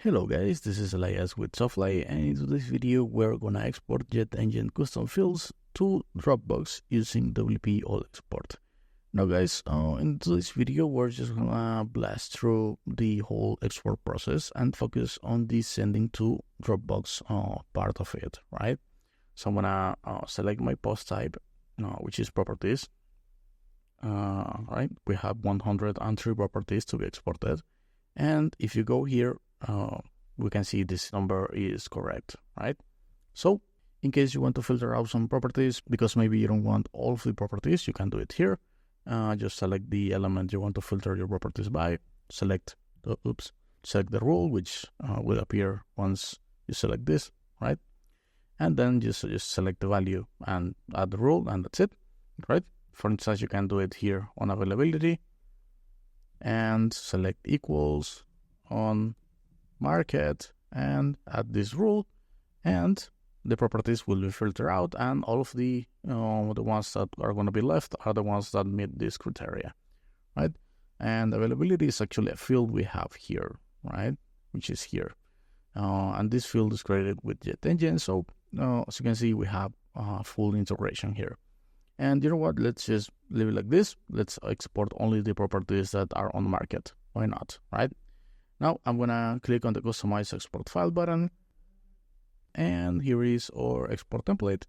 Hello guys, this is Elias with Softly, and in today's video we're gonna export JetEngine custom fields to Dropbox using WP All Export. Now guys, in today's video we're just gonna blast through the whole export process and focus on the sending to Dropbox part of it, right? So I'm gonna select my post type, which is properties. Right, we have 103 properties to be exported, and if you go here, we can see this number is correct, right? So in case you want to filter out some properties because maybe you don't want all of the properties, you can do it here. Just select the element you want to filter your properties by, select the rule, which will appear once you select this, right? And then just select the value and add the rule, and that's it, right? For instance, you can do it here on availability and select equals on market and add this rule, and the properties will be filtered out, and all of the ones that are going to be left are the ones that meet this criteria, right? And availability is actually a field we have here, right, which is here, and this field is created with JetEngine. So as you can see, we have full integration here. And you know what, let's just leave it like this. Let's export only the properties that are on market. Why not, right? Now I'm gonna click on the customize export file button, and here is our export template.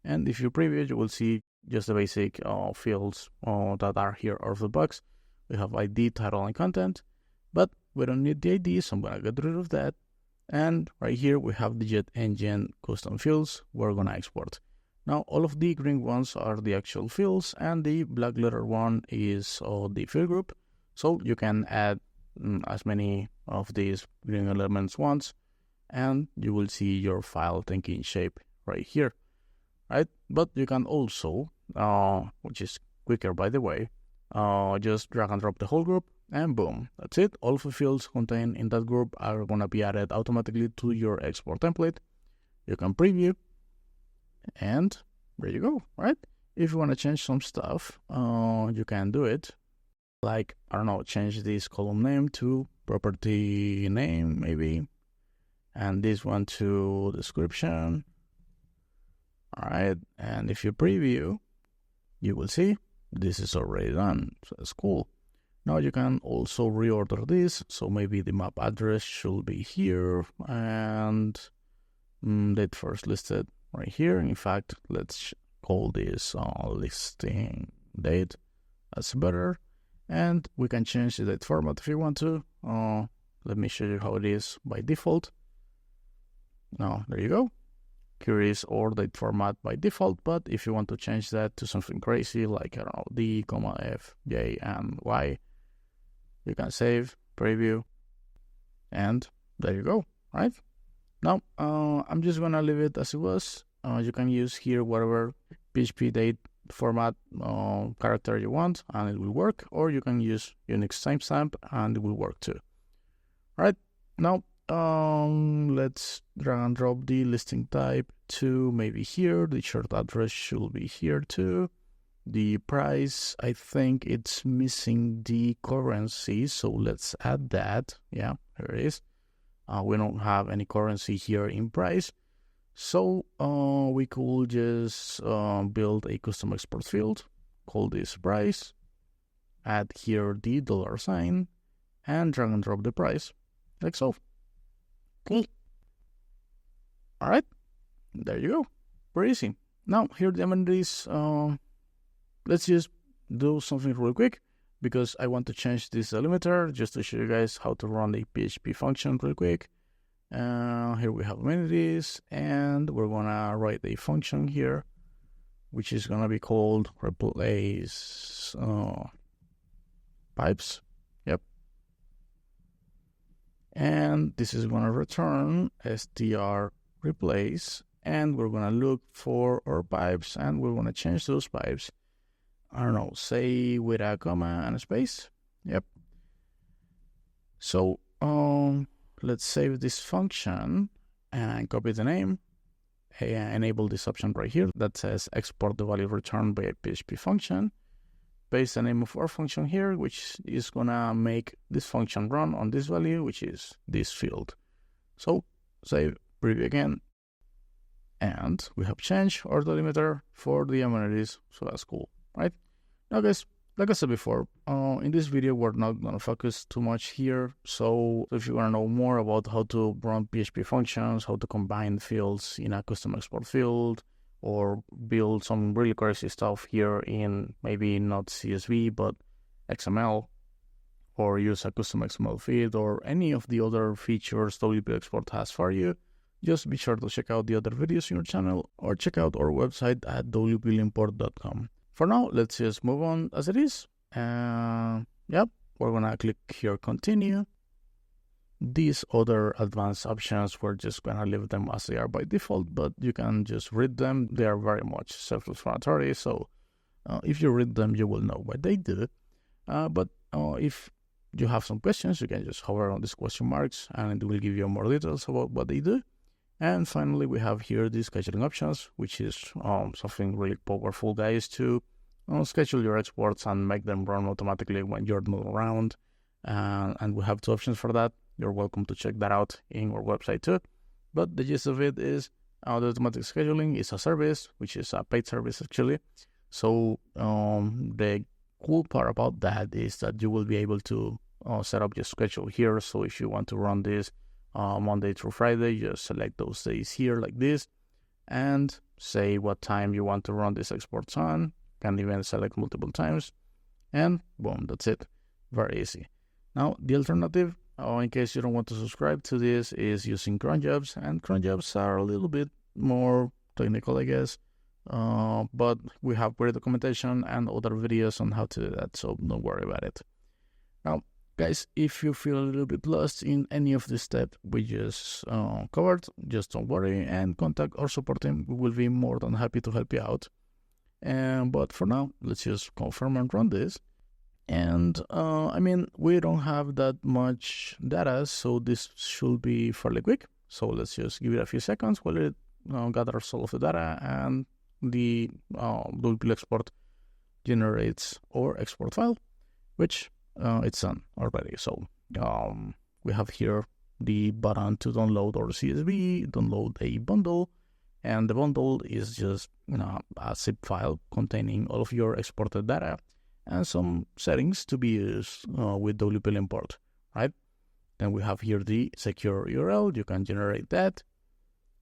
And if you preview, you will see just the basic fields that are here out of the box. We have ID, title, and content, but we don't need the ID, so I'm gonna get rid of that. And right here we have the JetEngine custom fields we're gonna export. Now all of the green ones are the actual fields, and the black letter one is the field group. So you can add as many of these green elements once, and you will see your file taking shape right here, right? But you can also, which is quicker by the way, just drag and drop the whole group, and boom, that's it. All of the fields contained in that group are going to be added automatically to your export template. You can preview, and there you go, right? If you want to change some stuff, you can do it. Like, I don't know, change this column name to property name maybe, and this one to description. All right, and if you preview, you will see this is already done. So that's cool. Now you can also reorder this, so maybe the map address should be here, and date first listed right here. In fact, let's call this listing date. That's better. And we can change the date format if you want to. Let me show you how it is by default. Now, there you go. Here is our date format by default, but if you want to change that to something crazy like, I don't know, D, F, J, and Y, you can save, preview, and there you go, right? Now, I'm just going to leave it as it was. You can use here whatever PHP date format character you want, and it will work, or you can use Unix timestamp and it will work too. All right, now let's drag and drop the listing type to maybe here. The short address should be here too. The price, I think it's missing the currency, so let's add that. Yeah, here it is. We don't have any currency here in price, so we could just build a custom export field, call this price, add here the $sign, and drag and drop the price, like so. Cool. All right, there you go. Pretty easy. Now here the amenities. Let's just do something real quick, because I want to change this delimiter just to show you guys how to run a PHP function real quick. Here we have amenities, and we're gonna write a function here, which is gonna be called replace pipes. Yep. And this is gonna return str replace, and we're gonna look for our pipes, and we're gonna change those pipes. I don't know, say with a comma and a space. Yep. So let's save this function and copy the name. Enable this option right here that says export the value returned by a PHP function. paste the name of our function here, which is gonna make this function run on this value, which is this field. So save, preview again, and we have changed our delimiter for the amenities, so that's cool, right? Now guys, like I said before, in this video we're not going to focus too much here, so if you want to know more about how to run PHP functions, how to combine fields in a custom export field, or build some really crazy stuff here in maybe not CSV but XML, or use a custom XML feed, or any of the other features WP Export has for you, just be sure to check out the other videos in your channel, or check out our website at wplimport.com. For now, let's just move on as it is. Yep, we're gonna click here, continue. These other advanced options, we're just gonna leave them as they are by default, but you can just read them. They are very much self-explanatory, so if you read them, you will know what they do. But if you have some questions, you can just hover on these question marks and it will give you more details about what they do. And finally, we have here the scheduling options, which is something really powerful, guys, to schedule your exports and make them run automatically when you're not around. And we have two options for that. You're welcome to check that out in our website too. But the gist of it is the automatic scheduling is a service, which is a paid service actually. So the cool part about that is that you will be able to set up your schedule here. So if you want to run this Monday through Friday, just select those days here like this and say what time you want to run these exports on. Can even select multiple times, and boom, that's it. Very easy. Now the alternative, in case you don't want to subscribe to this, is using cron jobs, and cron jobs are a little bit more technical, I guess, but we have great documentation and other videos on how to do that, so don't worry about it. Now guys, if you feel a little bit lost in any of this step we just covered, just don't worry and contact our support team. We will be more than happy to help you out. But for now, let's just confirm and run this. And I mean, we don't have that much data, so this should be fairly quick. So let's just give it a few seconds while it gathers all of the data, and the WP export generates our export file, which it's done already. So we have here the button to download our CSV, download a bundle, and the bundle is just a zip file containing all of your exported data and some settings to be used with WP import, right? Then we have here the secure URL. You can generate that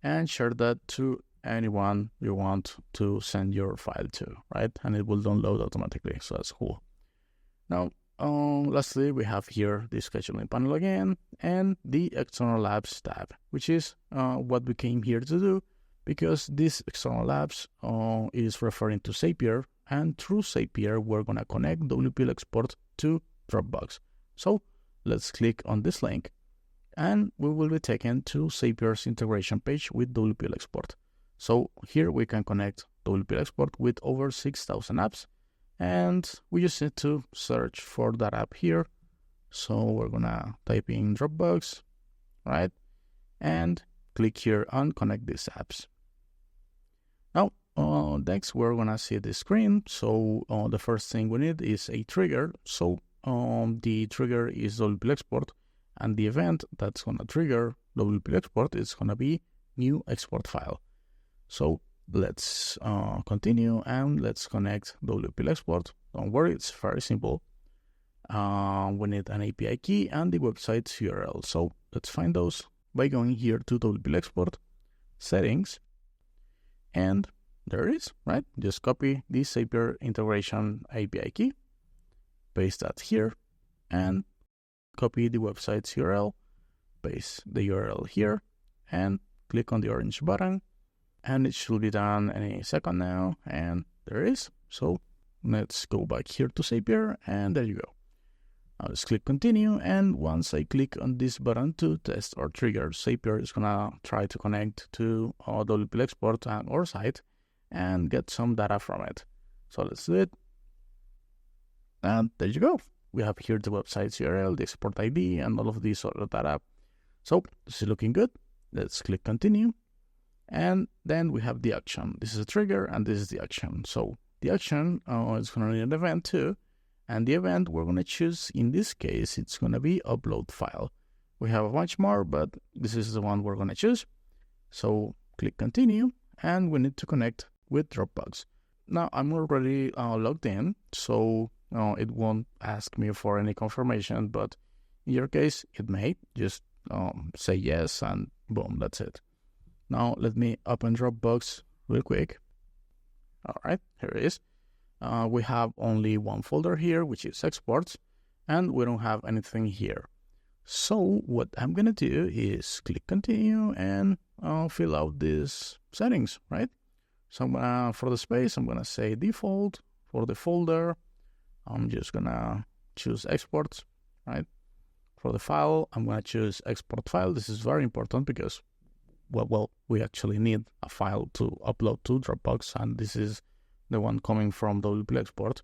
and share that to anyone you want to send your file to, right? And it will download automatically, so that's cool. Now, lastly, we have here the scheduling panel again and the external labs tab, which is what we came here to do, because this external labs is referring to Zapier, and through Zapier, we're going to connect WP export to Dropbox. So let's click on this link, and we will be taken to Zapier's integration page with WP export. So here we can connect WP export with over 6,000 apps, and we just need to search for that app here. So we're gonna type in Dropbox, right? And click here on connect these apps. Now, next we're gonna see the screen. So the first thing we need is a trigger. So the trigger is WP export, and the event that's gonna trigger WP export is gonna be new export file. So let's continue and let's connect WP export. Don't worry, it's very simple. We need an API key and the website's URL. So let's find those by going here to WP export, settings, and there it is, right? Just copy the Zapier integration API key, paste that here, and copy the website's URL, paste the URL here, and click on the orange button, and it should be done any second now, and there it is. So let's go back here to Zapier, and there you go. Now let's click continue, and once I click on this button to test or trigger, Zapier is gonna try to connect to WP export and our site and get some data from it. So let's do it, and there you go. We have here the website's URL, the export ID, and all of these sort of data. So this is looking good. Let's click continue, and then we have the action. This is a trigger, and this is the action. So the action is gonna need an event too. And the event we're going to choose, in this case, it's going to be upload file. We have a bunch more, but this is the one we're going to choose. So click continue, and we need to connect with Dropbox. Now I'm already logged in, so it won't ask me for any confirmation, but in your case, it may. Just say yes, and boom, that's it. Now let me open Dropbox real quick. All right, here it is. We have only one folder here, which is exports, and we don't have anything here. So what I'm going to do is click continue and fill out these settings, right? So for the space, I'm going to say default. For the folder, I'm just going to choose exports, right? For the file, I'm going to choose export file. This is very important because, well, we actually need a file to upload to Dropbox, and this is the one coming from WP Export.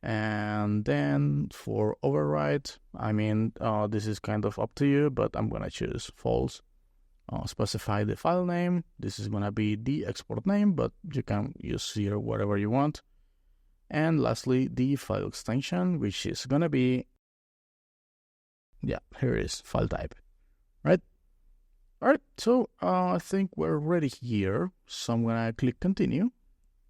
And then for override, I mean, this is kind of up to you, but I'm going to choose false. Specify the file name. This is going to be the export name, but you can use here whatever you want. And lastly, the file extension, which is going to be, yeah, here is file type, right? All right, so I think we're ready here. So I'm going to click continue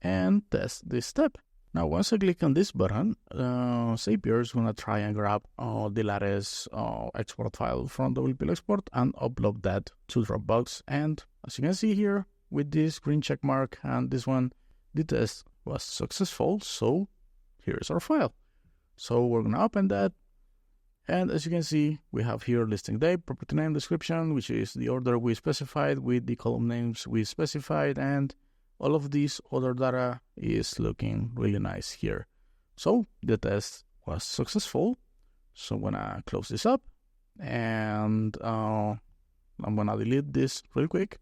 and test this step. Now, once I click on this button, Zapier is going to try and grab the latest export file from WP Export and upload that to Dropbox. And as you can see here, with this green check mark and this one, the test was successful. So here's our file. So we're going to open that. And as you can see, we have here listing date, property name, description, which is the order we specified with the column names we specified, and all of this other data is looking really nice here. So the test was successful. So I'm gonna close this up, and I'm gonna delete this real quick.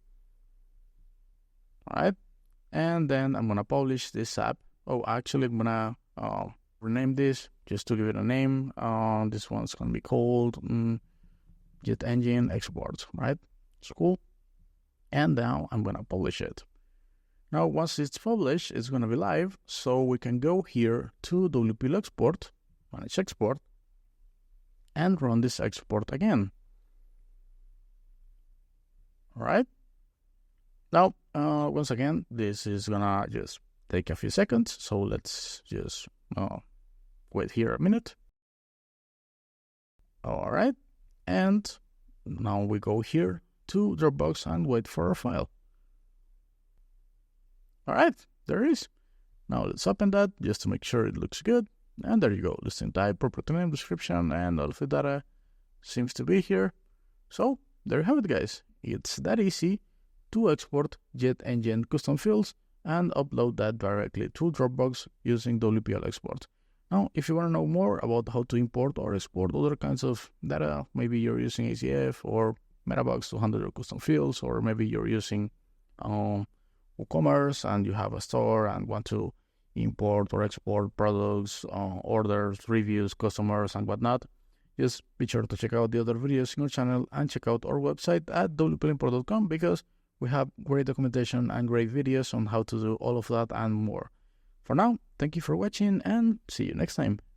All right, and then I'm gonna publish this app. Oh, actually, I'm gonna rename this just to give it a name. This one's gonna be called JetEngine Exports, right? It's cool. And now I'm gonna publish it. Now, once it's published, it's going to be live, so we can go here to WP Export, manage export, and run this export again. All right. Now, once again, this is going to just take a few seconds, so let's just wait here a minute. All right. And now we go here to Dropbox and wait for our file. All right, there it is. Now let's open that just to make sure it looks good. And there you go, listing type, property name, description, and all of the data seems to be here. So there you have it, guys. It's that easy to export JetEngine custom fields and upload that directly to Dropbox using WP Export. Now, if you want to know more about how to import or export other kinds of data, maybe you're using ACF or Metabox to handle your custom fields, or maybe you're using WooCommerce and you have a store and want to import or export products, orders, reviews, customers, and whatnot, just be sure to check out the other videos in our channel and check out our website at wplimport.com because we have great documentation and great videos on how to do all of that and more. For now, thank you for watching and see you next time.